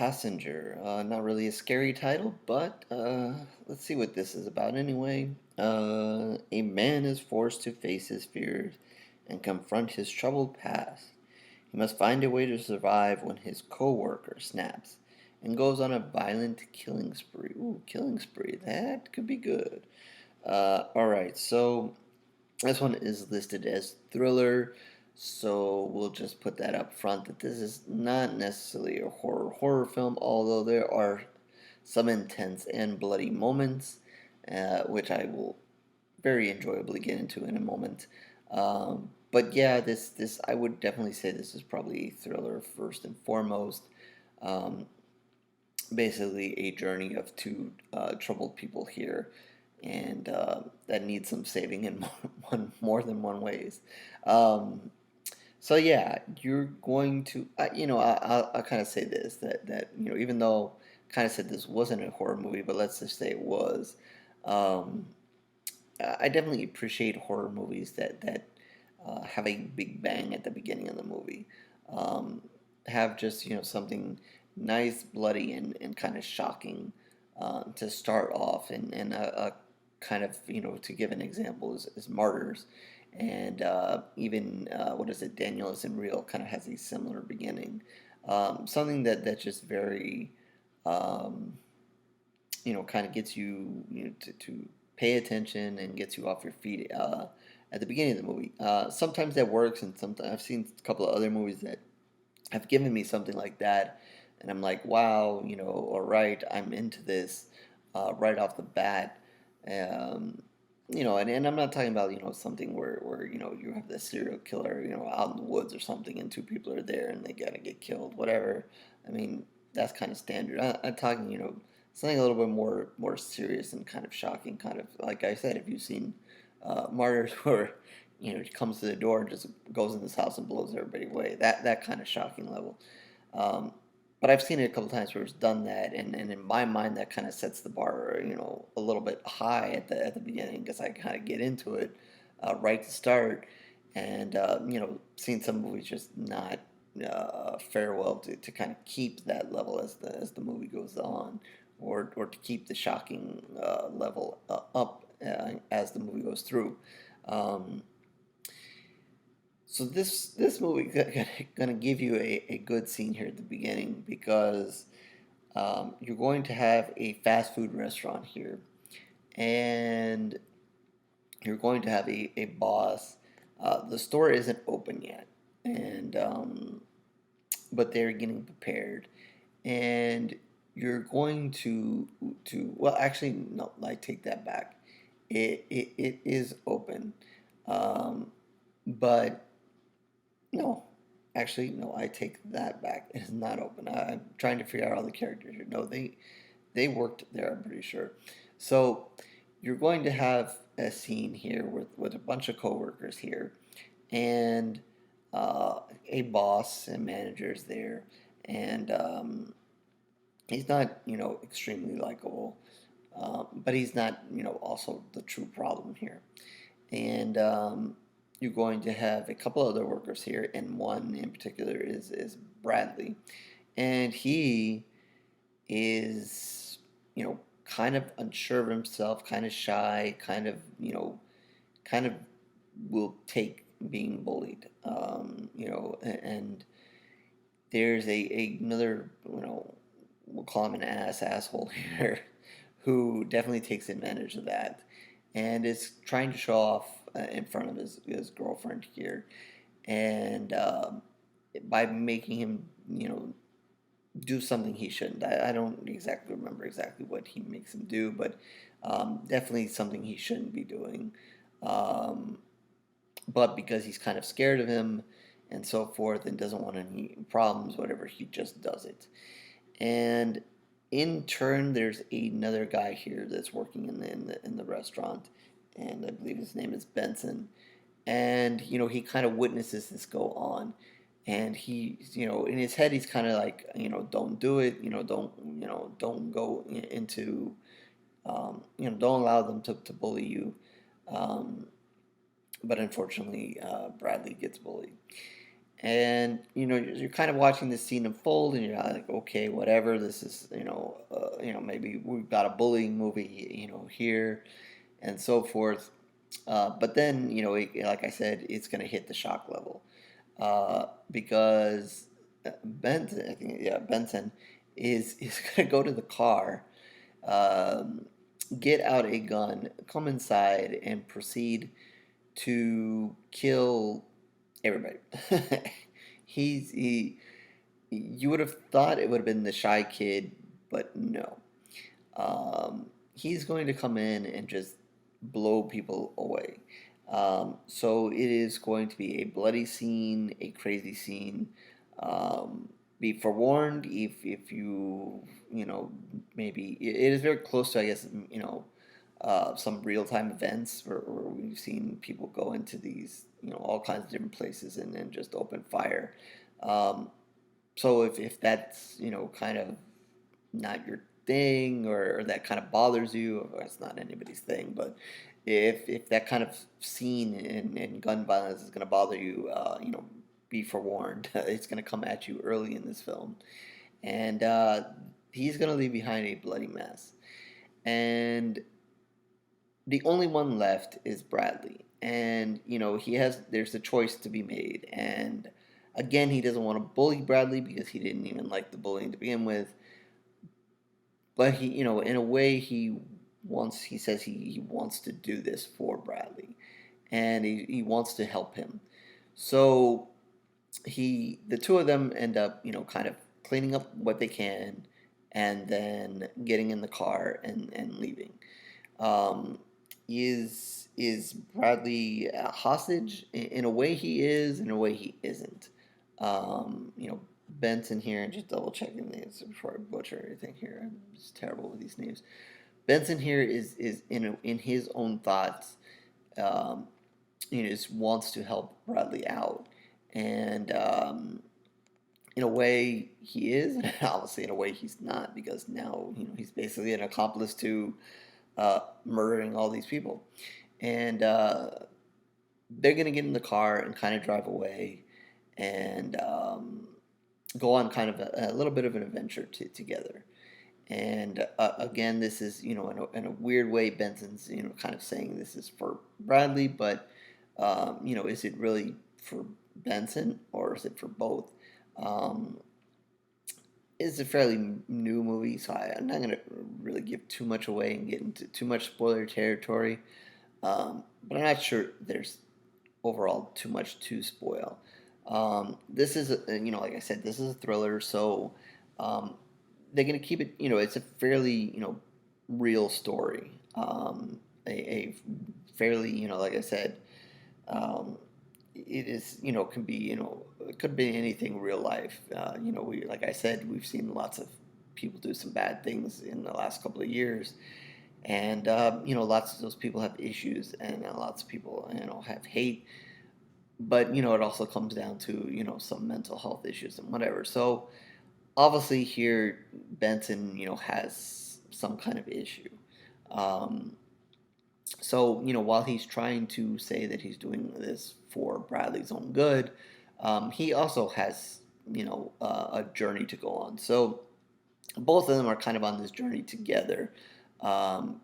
Passenger. Not really a scary title, but let's see what this is about anyway. A man is forced to face his fears and confront his troubled past. He must find a way to survive when his coworker snaps and goes on a violent killing spree. Ooh, killing spree. That could be good. Alright, so this one is listed as thriller, so we'll just put that up front that this is not necessarily a horror film, although there are some intense and bloody moments, which I will very enjoyably get into in a moment. But yeah, this I would definitely say this is probably a thriller first and foremost. Um, Basically a journey of two troubled people here, and that needs some saving in more than one ways. Um, so yeah, you're going to, I'll kind of say this that even though I kind of said this wasn't a horror movie, but let's just say it was. Um, I definitely appreciate horror movies that have a big bang at the beginning of the movie. Um, have just something nice, bloody, and kind of shocking to start off, and a kind of to give an example is Martyrs, and even what is it? Daniel Isn't Real kind of has a similar beginning. Something that's just very um, kind of gets you, to pay attention and gets you off your feet at the beginning of the movie. Sometimes that works, and sometimes I've seen a couple of other movies that have given me something like that, and I'm like, wow, all right, I'm into this right off the bat. Um, and I'm not talking about something where you have the serial killer out in the woods or something, and two people are there and they gotta get killed, whatever. I mean, that's kind of standard. I'm talking something a little bit more serious and kind of shocking, kind of like I said, if you've seen Martyrs, where he comes to the door and just goes in this house and blows everybody away. That kind of shocking level. Um, but I've seen it a couple times where it's done that, and in my mind, that kind of sets the bar, a little bit high at the beginning, because I kind of get into it right to start, and seen some movies just not fare well to kind of keep that level as the movie goes on, or to keep the shocking level up as the movie goes through. Um, so this movie gonna give you a good scene here at the beginning, because you're going to have a fast food restaurant here, and you're going to have a boss. The store isn't open yet, and but they're getting prepared, and you're going to well, actually, no, I take that back. It is open, um, but no, actually, no, I take that back. It is not open. I'm trying to figure out all the characters here. No, they worked there, I'm pretty sure. So you're going to have a scene here with a bunch of coworkers here, and a boss and managers there, and he's not extremely likable, but he's not also the true problem here, and you're going to have a couple other workers here, and one in particular is Bradley, and he is kind of unsure of himself, kind of shy, kind of will take being bullied, and there's another we'll call him an asshole here, who definitely takes advantage of that, and is trying to show off in front of his girlfriend here, and by making him do something he shouldn't. I don't exactly remember exactly what he makes him do, but definitely something he shouldn't be doing. Um, but because he's kind of scared of him and so forth, and doesn't want any problems, whatever, he just does it. And in turn, there's another guy here that's working in the restaurant, and I believe his name is Benson. And he kind of witnesses this go on, and he in his head he's kind of like, don't do it, don't go into don't allow them to bully you. Um, but unfortunately, Bradley gets bullied, And you're kind of watching this scene unfold, and you're like, okay, whatever. This is maybe we've got a bullying movie here, and so forth. But then like I said, it's gonna hit the shock level, because Benson, I think, yeah, Benson is gonna go to the car, um, get out a gun, come inside, and proceed to kill everybody. he you would have thought it would have been the shy kid, but no. He's going to come in and just blow people away. So it is going to be a bloody scene, a crazy scene. Be forewarned if maybe it is very close to, I guess, some real time events where we've seen people go into these all kinds of different places and just open fire. Um, so if that's kind of not your thing, or that kind of bothers you, well, it's not anybody's thing, but if that kind of scene in gun violence is going to bother you, be forewarned. It's going to come at you early in this film, and he's going to leave behind a bloody mess. And the only one left is Bradley, and there's a choice to be made. And again, he doesn't want to bully Bradley because he didn't even like the bullying to begin with. But he, in a way, he says he wants to do this for Bradley, and he wants to help him. So the two of them end up, kind of cleaning up what they can, and then getting in the car and leaving. Um, is Bradley a hostage? In a way, he is. In a way, he isn't. Benson here, and just double checking these before I butcher everything here. I'm just terrible with these names. Benson here is in his own thoughts. Um, just wants to help Bradley out, and in a way he is, and obviously in a way he's not, because now he's basically an accomplice to murdering all these people, and they're gonna get in the car and kind of drive away, and go on kind of a little bit of an adventure together. And again, this is in a weird way, Benson's kind of saying this is for Bradley, but is it really for Benson, or is it for both? Um, it's a fairly new movie, so I'm not going to really give too much away and get into too much spoiler territory. But I'm not sure there's overall too much to spoil. This is, like I said, this is a thriller, so um, they're going to keep it, it's a fairly, real story. A fairly, like I said, um, it is, can be, it could be anything real life. Like I said, we've seen lots of people do some bad things in the last couple of years. And, lots of those people have issues, and lots of people, have hate. But, it also comes down to, some mental health issues and whatever. So, obviously, here, Benson, has some kind of issue. Um, so, while he's trying to say that he's doing this for Bradley's own good, he also has, a journey to go on. So, both of them are kind of on this journey together, um,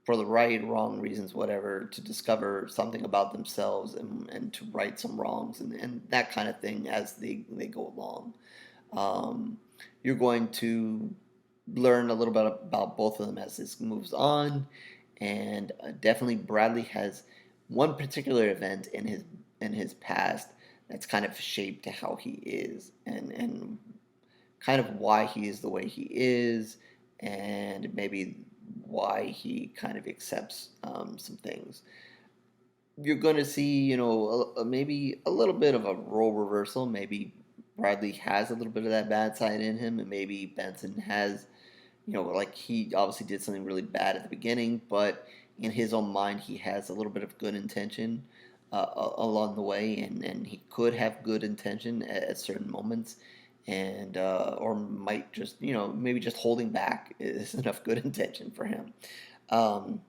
for the right, wrong reasons, whatever, to discover something about themselves, and to right some wrongs, and that kind of thing as they go along. Um, you're going to learn a little bit about both of them as this moves on, and definitely Bradley has one particular event in his past that's kind of shaped to how he is, and kind of why he is the way he is, and maybe why he kind of accepts some things. You're going to see, maybe a little bit of a role reversal. Maybe Bradley has a little bit of that bad side in him, and maybe Benson has, like he obviously did something really bad at the beginning, but in his own mind, he has a little bit of good intention along the way, and he could have good intention at certain moments, and or might just, maybe just holding back is enough good intention for him. Um,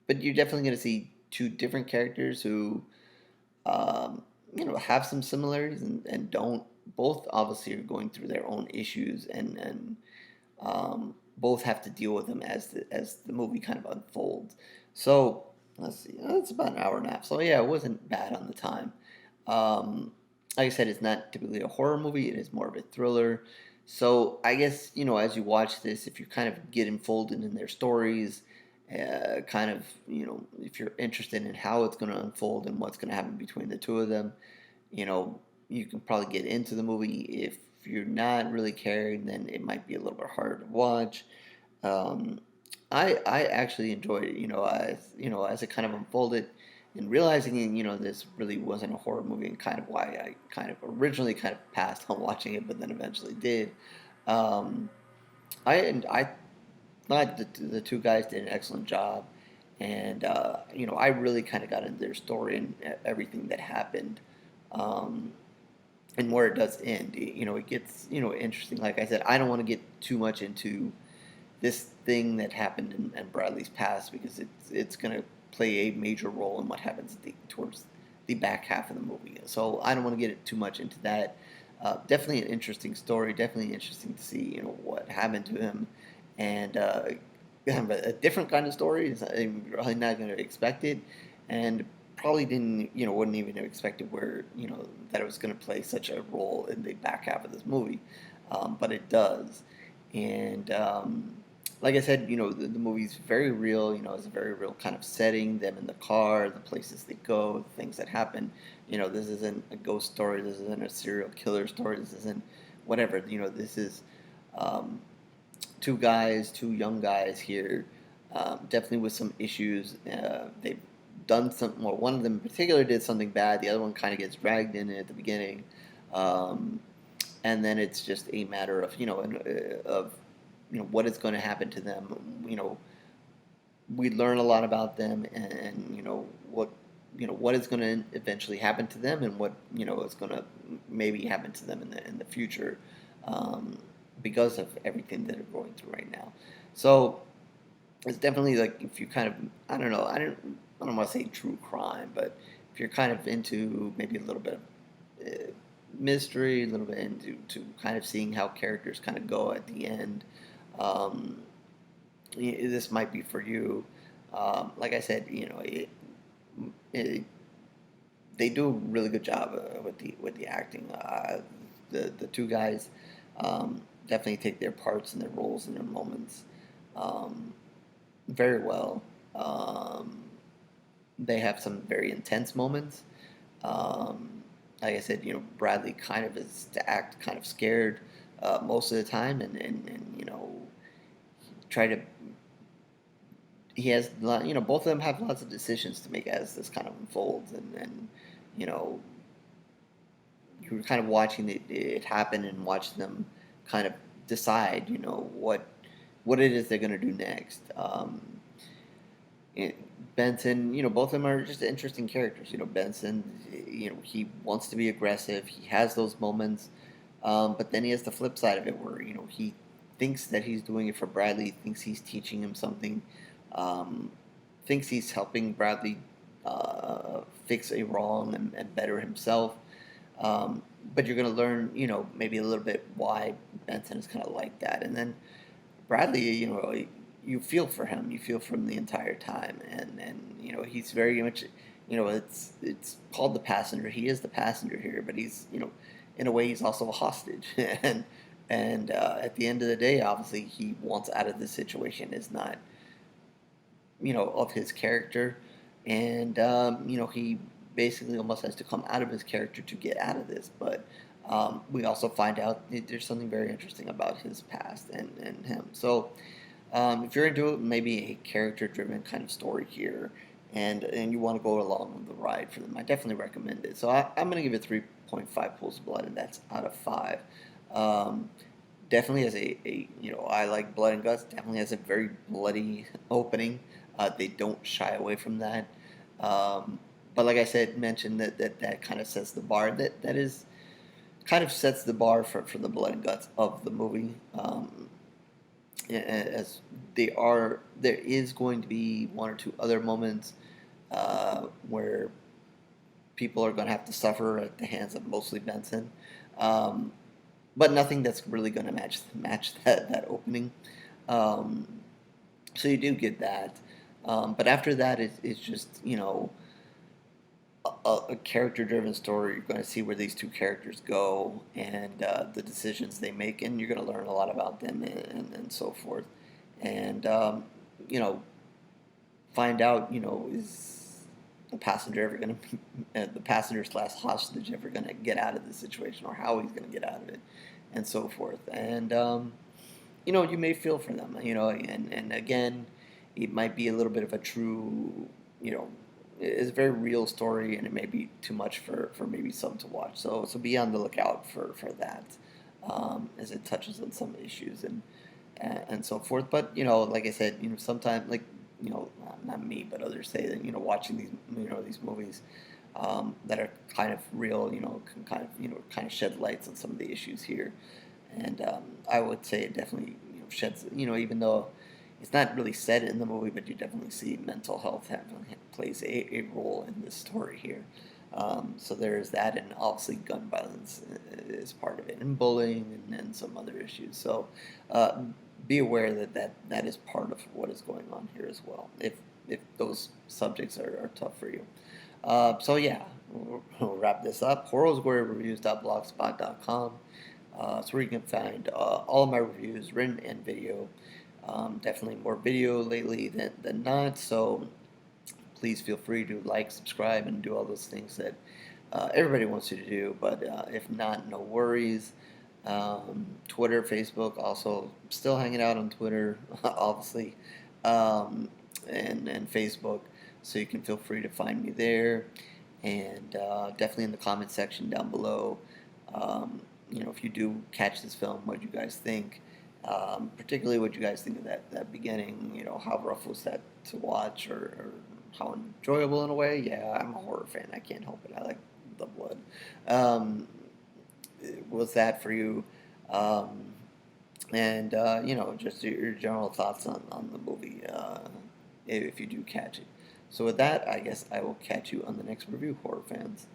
but you're definitely going to see two different characters who, um, have some similarities and don't. Both obviously are going through their own issues, and both have to deal with them as the movie kind of unfolds. So let's see, it's about an hour and a half. So yeah, it wasn't bad on the time. Um, like I said, it's not typically a horror movie; it is more of a thriller. So I guess as you watch this, if you kind of get enfolded in their stories, kind of if you're interested in how it's going to unfold and what's going to happen between the two of them, you know, you can probably get into the movie. If you're not really caring, then it might be a little bit harder to watch. Um, I actually enjoyed it, as it kind of unfolded, and realizing, this really wasn't a horror movie, and kind of why I kind of originally kind of passed on watching it, but then eventually did. Um, I thought the two guys did an excellent job, and I really kind of got into their story and everything that happened. Um, and where it does end, it gets interesting. Like I said, I don't want to get too much into this thing that happened in Bradley's past, because it's going to play a major role in what happens towards the back half of the movie. So I don't want to get it too much into that. Definitely an interesting story. Definitely interesting to see what happened to him, and kind of a different kind of story. I'm really not going to expect it, and probably didn't wouldn't even have expected where that it was going to play such a role in the back half of this movie, but it does. And like I said, the movie's very real. It's a very real kind of setting. Them in the car, the places they go, the things that happen. This isn't a ghost story. This isn't a serial killer story. This isn't whatever. This is um, two young guys here, definitely with some issues. They've done some. Well, one of them in particular did something bad. The other one kind of gets dragged in at the beginning, um, and then it's just a matter of what is going to happen to them. We learn a lot about them, and what is going to eventually happen to them, and what is going to maybe happen to them in the future, um, because of everything that they're going through right now. So it's definitely like, if you kind of, I don't know, I don't want to say true crime, but if you're kind of into maybe a little bit of mystery, a little bit into to kind of seeing how characters kind of go at the end, um, this might be for you. Like I said, it, they do a really good job with the acting. The two guys definitely take their parts and their roles and their moments um, very well. They have some very intense moments. Like I said, Bradley kind of is to act kind of scared most of the time, and try to. He has both of them have lots of decisions to make as this kind of unfolds, and you know you're kind of watching it happen, and watching them kind of decide what it is they're going to do next. it, Benson, both of them are just interesting characters. Benson, he wants to be aggressive. He has those moments, but then he has the flip side of it where he thinks that he's doing it for Bradley, thinks he's teaching him something, um, thinks he's helping Bradley fix a wrong and better himself. But you're going to learn, maybe a little bit why Benson is kind of like that, and then Bradley, you feel for him. You feel for him the entire time, and he's very much, it's called the passenger. He is the passenger here, but he's in a way he's also a hostage, and at the end of the day, obviously he wants out of this situation. Is not of his character, and he basically almost has to come out of his character to get out of this, but. We also find out that there's something very interesting about his past and him. So, if you're into maybe a character-driven kind of story here, and you want to go along the ride for them, I definitely recommend it. So I'm going to give it 3.5 pools of blood, and that's out of 5. Um, Definitely has I like blood and guts. Definitely has a very bloody opening. They don't shy away from that. But like I said, mentioned that kind of sets the bar. That is kind of sets the bar for the blood and guts of the movie. As there is going to be one or two other moments where people are going to have to suffer at the hands of mostly Benson, um, but nothing that's really going to match that opening. Um, so you do get that, but after that, it's just a character-driven story. You're going to see where these two characters go and the decisions they make, and you're going to learn a lot about them and so forth. And you know, find out, is the passenger ever going to, the passenger slash hostage ever going to get out of the situation, or how he's going to get out of it, and so forth. And you may feel for them, and again, it might be a little bit of a true, it's a very real story, and it may be too much for maybe some to watch. So be on the lookout for that, as it touches on some issues and so forth. But like I said, sometimes like not me, but others say that watching these movies that are kind of real, can kind of shed lights on some of the issues here. And I would say it definitely sheds, even though it's not really said in the movie, but you definitely see mental health plays a role in this story here. So there's that, and obviously gun violence is part of it, and bullying, and some other issues. So be aware that is part of what is going on here as well, if those subjects are tough for you. So yeah, we'll wrap this up. horrorreviews.blogspot.com. It's where you can find all of my reviews, written and video. Definitely more video lately than not, so please feel free to like, subscribe, and do all those things that everybody wants you to do. But if not, no worries. Twitter, Facebook, also still hanging out on Twitter, obviously, and Facebook. So you can feel free to find me there, and definitely in the comment section down below. If you do catch this film, what you guys think. Particularly what you guys think of that beginning, how rough was that to watch, or how enjoyable in a way. Yeah, I'm a horror fan. I can't help it. I like the blood. Um, was that for you? Um, and just your general thoughts on the movie, if you do catch it. So with that, I guess I will catch you on the next review, horror fans.